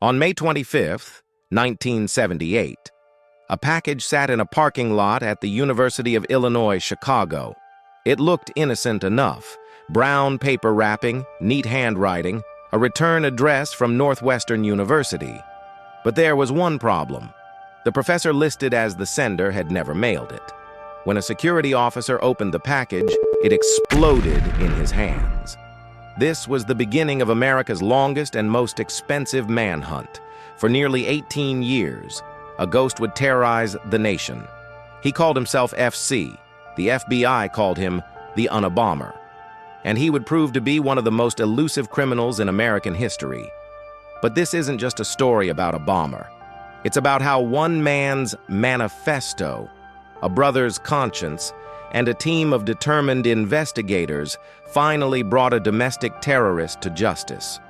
On May 25, 1978, a package sat in a parking lot at the University of Illinois, Chicago. It looked innocent enough. Brown paper wrapping, neat handwriting, a return address from Northwestern University. But there was one problem. The professor listed as the sender had never mailed it. When a security officer opened the package, it exploded in his hands. This was the beginning of America's longest and most expensive manhunt. For nearly 18 years, a ghost would terrorize the nation. He called himself FC. The FBI called him the Unabomber. And he would prove to be one of the most elusive criminals in American history. But this isn't just a story about a bomber. It's about how one man's manifesto, a brother's conscience, and a team of determined investigators finally brought a domestic terrorist to justice.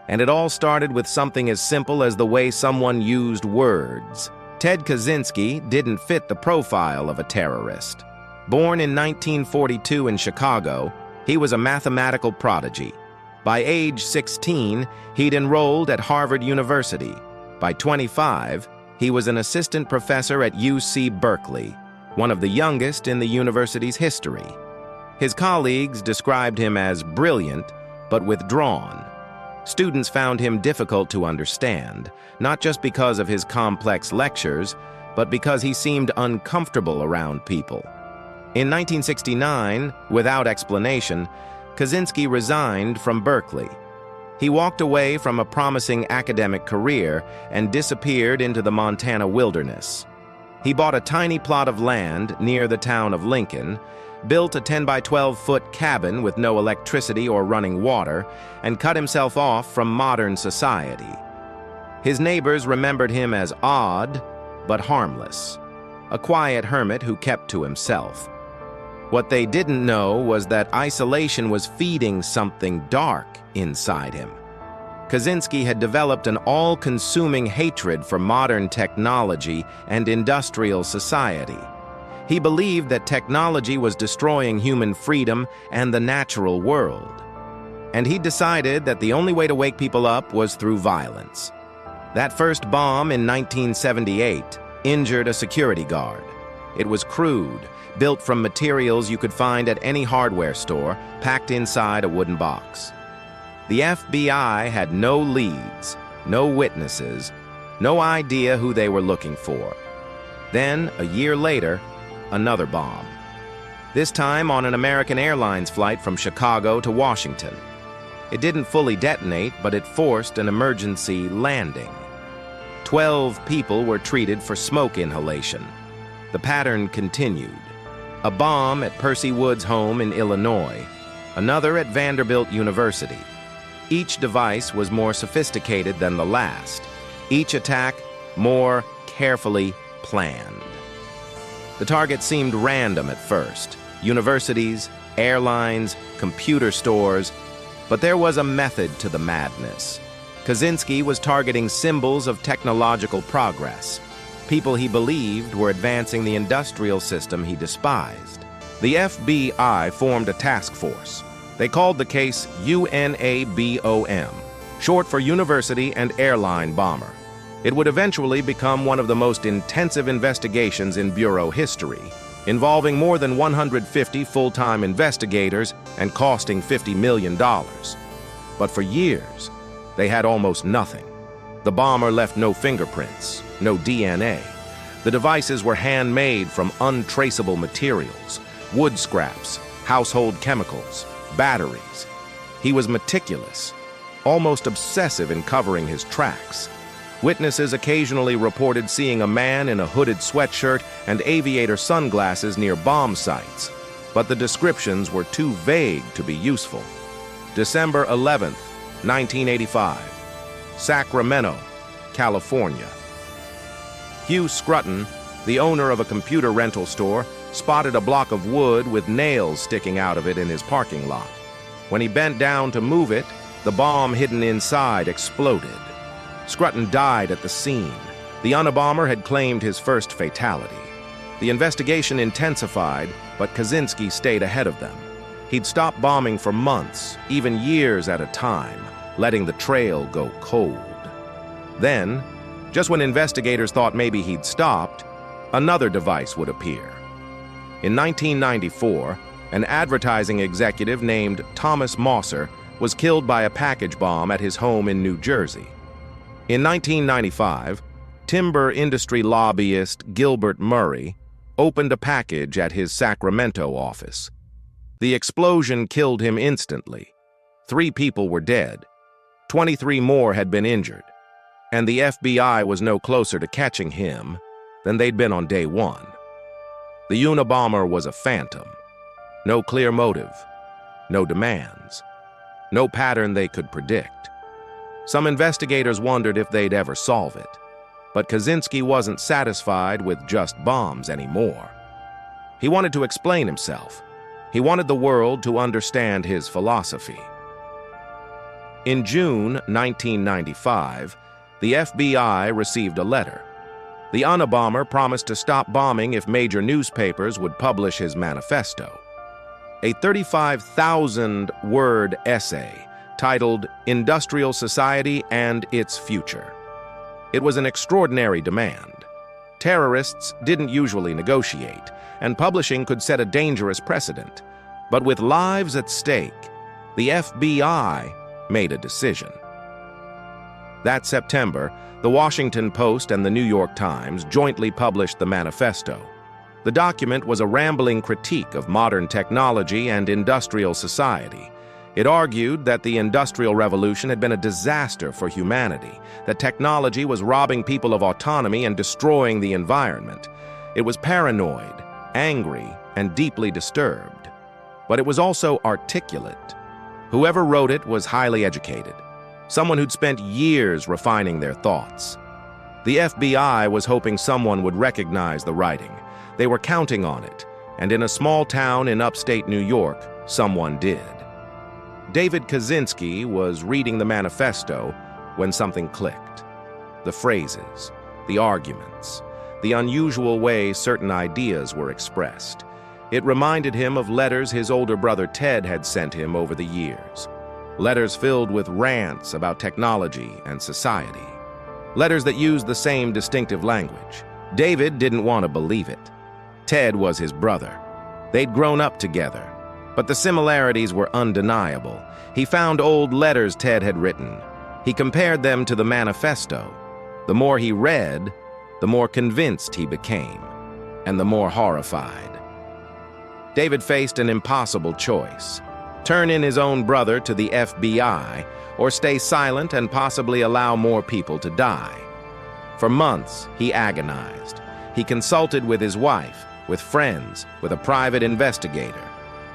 And it all started with something as simple as the way someone used words. Ted Kaczynski didn't fit the profile of a terrorist. Born in 1942 in Chicago, he was a mathematical prodigy. By age 16, he'd enrolled at Harvard University. By 25, he was an assistant professor at UC Berkeley, one of the youngest in the university's history. His colleagues described him as brilliant, but withdrawn. Students found him difficult to understand, not just because of his complex lectures, but because he seemed uncomfortable around people. In 1969, without explanation, Kaczynski resigned from Berkeley. He walked away from a promising academic career and disappeared into the Montana wilderness. He bought a tiny plot of land near the town of Lincoln, built a 10 by 12-foot cabin with no electricity or running water, and cut himself off from modern society. His neighbors remembered him as odd, but harmless, a quiet hermit who kept to himself. What they didn't know was that isolation was feeding something dark inside him. Kaczynski had developed an all-consuming hatred for modern technology and industrial society. He believed that technology was destroying human freedom and the natural world. And he decided that the only way to wake people up was through violence. That first bomb in 1978 injured a security guard. It was crude, built from materials you could find at any hardware store, packed inside a wooden box. The FBI had no leads, no witnesses, no idea who they were looking for. Then, a year later, another bomb. This time on an American Airlines flight from Chicago to Washington. It didn't fully detonate, but it forced an emergency landing. 12 people were treated for smoke inhalation. The pattern continued. A bomb at Percy Wood's home in Illinois, another at Vanderbilt University. Each device was more sophisticated than the last, each attack more carefully planned. The target seemed random at first: universities, airlines, computer stores, but there was a method to the madness. Kaczynski was targeting symbols of technological progress, people he believed were advancing the industrial system he despised. The FBI formed a task force. They called the case UNABOM, short for University and Airline Bomber. It would eventually become one of the most intensive investigations in Bureau history, involving more than 150 full-time investigators and costing $50 million. But for years, they had almost nothing. The bomber left no fingerprints, no DNA. The devices were handmade from untraceable materials, wood scraps, household chemicals, batteries. He was meticulous, almost obsessive in covering his tracks. Witnesses occasionally reported seeing a man in a hooded sweatshirt and aviator sunglasses near bomb sites, but the descriptions were too vague to be useful. December 11th, 1985, Sacramento, California. Hugh Scruton, the owner of a computer rental store, spotted a block of wood with nails sticking out of it in his parking lot. When he bent down to move it, the bomb hidden inside exploded. Scruton died at the scene. The Unabomber had claimed his first fatality. The investigation intensified, but Kaczynski stayed ahead of them. He'd stopped bombing for months, even years at a time, letting the trail go cold. Then, just when investigators thought maybe he'd stopped, another device would appear. In 1994, an advertising executive named Thomas Mosser was killed by a package bomb at his home in New Jersey. In 1995, timber industry lobbyist Gilbert Murray opened a package at his Sacramento office. The explosion killed him instantly. 3 people were dead. 23 more had been injured. And the FBI was no closer to catching him than they'd been on day 1. The Unabomber was a phantom. No clear motive, no demands, no pattern they could predict. Some investigators wondered if they'd ever solve it, but Kaczynski wasn't satisfied with just bombs anymore. He wanted to explain himself. He wanted the world to understand his philosophy. In June 1995, the FBI received a letter. The Unabomber promised to stop bombing if major newspapers would publish his manifesto. A 35,000-word essay titled Industrial Society and Its Future. It was an extraordinary demand. Terrorists didn't usually negotiate, and publishing could set a dangerous precedent. But with lives at stake, the FBI made a decision. That September, the Washington Post and the New York Times jointly published the manifesto. The document was a rambling critique of modern technology and industrial society. It argued that the Industrial Revolution had been a disaster for humanity, that technology was robbing people of autonomy and destroying the environment. It was paranoid, angry, and deeply disturbed. But it was also articulate. Whoever wrote it was highly educated, someone who'd spent years refining their thoughts. The FBI was hoping someone would recognize the writing. They were counting on it, and in a small town in upstate New York, someone did. David Kaczynski was reading the manifesto when something clicked. The phrases, the arguments, the unusual way certain ideas were expressed. It reminded him of letters his older brother Ted had sent him over the years. Letters filled with rants about technology and society. Letters that used the same distinctive language. David didn't want to believe it. Ted was his brother. They'd grown up together, but the similarities were undeniable. He found old letters Ted had written. He compared them to the manifesto. The more he read, the more convinced he became, and the more horrified. David faced an impossible choice: turn in his own brother to the FBI, or stay silent and possibly allow more people to die. For months, he agonized. He consulted with his wife, with friends, with a private investigator.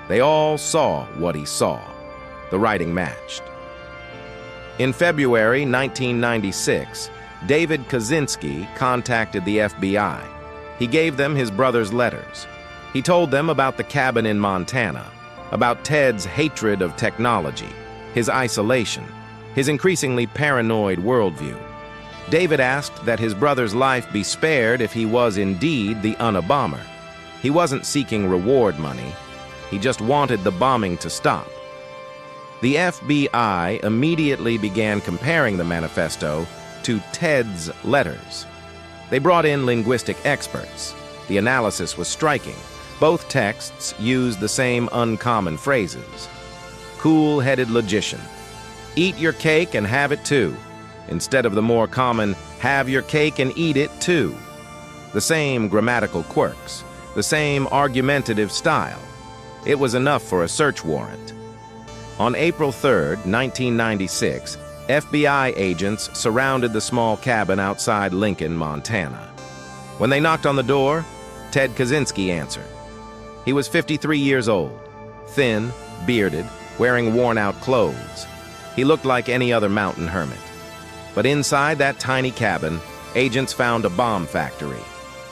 They all saw what he saw. The writing matched. In February 1996, David Kaczynski contacted the FBI. He gave them his brother's letters. He told them about the cabin in Montana, about Ted's hatred of technology, his isolation, his increasingly paranoid worldview. David asked that his brother's life be spared if he was indeed the Unabomber. He wasn't seeking reward money. He just wanted the bombing to stop. The FBI immediately began comparing the manifesto to Ted's letters. They brought in linguistic experts. The analysis was striking. Both texts used the same uncommon phrases. Cool-headed logician. Eat your cake and have it too, instead of the more common, have your cake and eat it too. The same grammatical quirks, the same argumentative style. It was enough for a search warrant. On April 3, 1996, FBI agents surrounded the small cabin outside Lincoln, Montana. When they knocked on the door, Ted Kaczynski answered. He was 53 years old, thin, bearded, wearing worn-out clothes. He looked like any other mountain hermit. But inside that tiny cabin, agents found a bomb factory,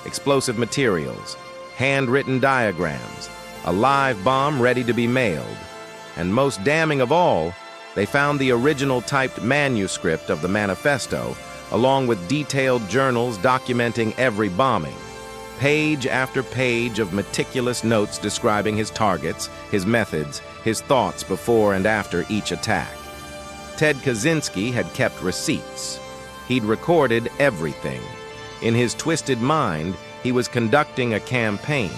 explosive materials, handwritten diagrams, a live bomb ready to be mailed. And most damning of all, they found the original typed manuscript of the manifesto, along with detailed journals documenting every bombing. Page after page of meticulous notes describing his targets, his methods, his thoughts before and after each attack. Ted Kaczynski had kept receipts. He'd recorded everything. In his twisted mind, he was conducting a campaign,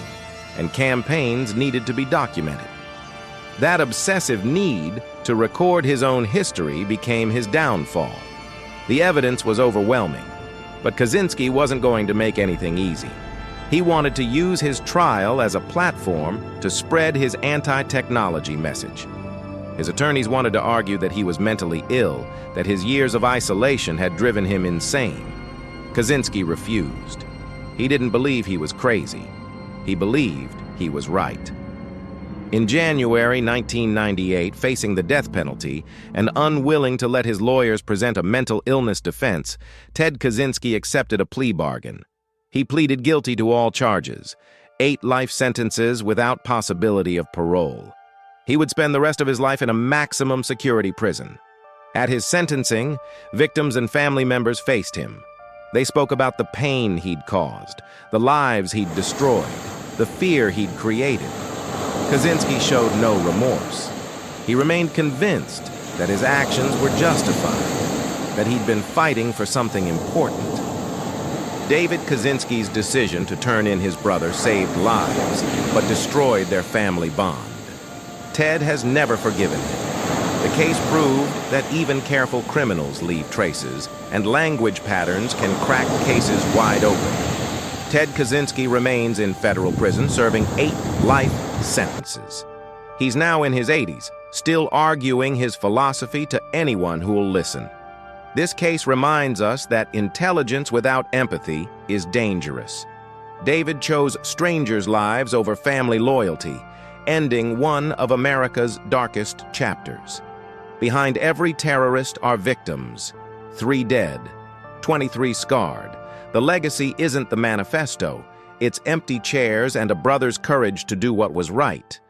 and campaigns needed to be documented. That obsessive need to record his own history became his downfall. The evidence was overwhelming, but Kaczynski wasn't going to make anything easy. He wanted to use his trial as a platform to spread his anti-technology message. His attorneys wanted to argue that he was mentally ill, that his years of isolation had driven him insane. Kaczynski refused. He didn't believe he was crazy. He believed he was right. In January 1998, facing the death penalty and unwilling to let his lawyers present a mental illness defense, Ted Kaczynski accepted a plea bargain. He pleaded guilty to all charges, 8 life sentences without possibility of parole. He would spend the rest of his life in a maximum security prison. At his sentencing, victims and family members faced him. They spoke about the pain he'd caused, the lives he'd destroyed, the fear he'd created. Kaczynski showed no remorse. He remained convinced that his actions were justified, that he'd been fighting for something important. David Kaczynski's decision to turn in his brother saved lives, but destroyed their family bond. Ted has never forgiven him. The case proved that even careful criminals leave traces, and language patterns can crack cases wide open. Ted Kaczynski remains in federal prison, serving 8 life sentences. He's now in his 80s, still arguing his philosophy to anyone who will listen. This case reminds us that intelligence without empathy is dangerous. David chose strangers' lives over family loyalty, ending one of America's darkest chapters. Behind every terrorist are victims, 3 dead, 23 scarred. The legacy isn't the manifesto, it's empty chairs and a brother's courage to do what was right.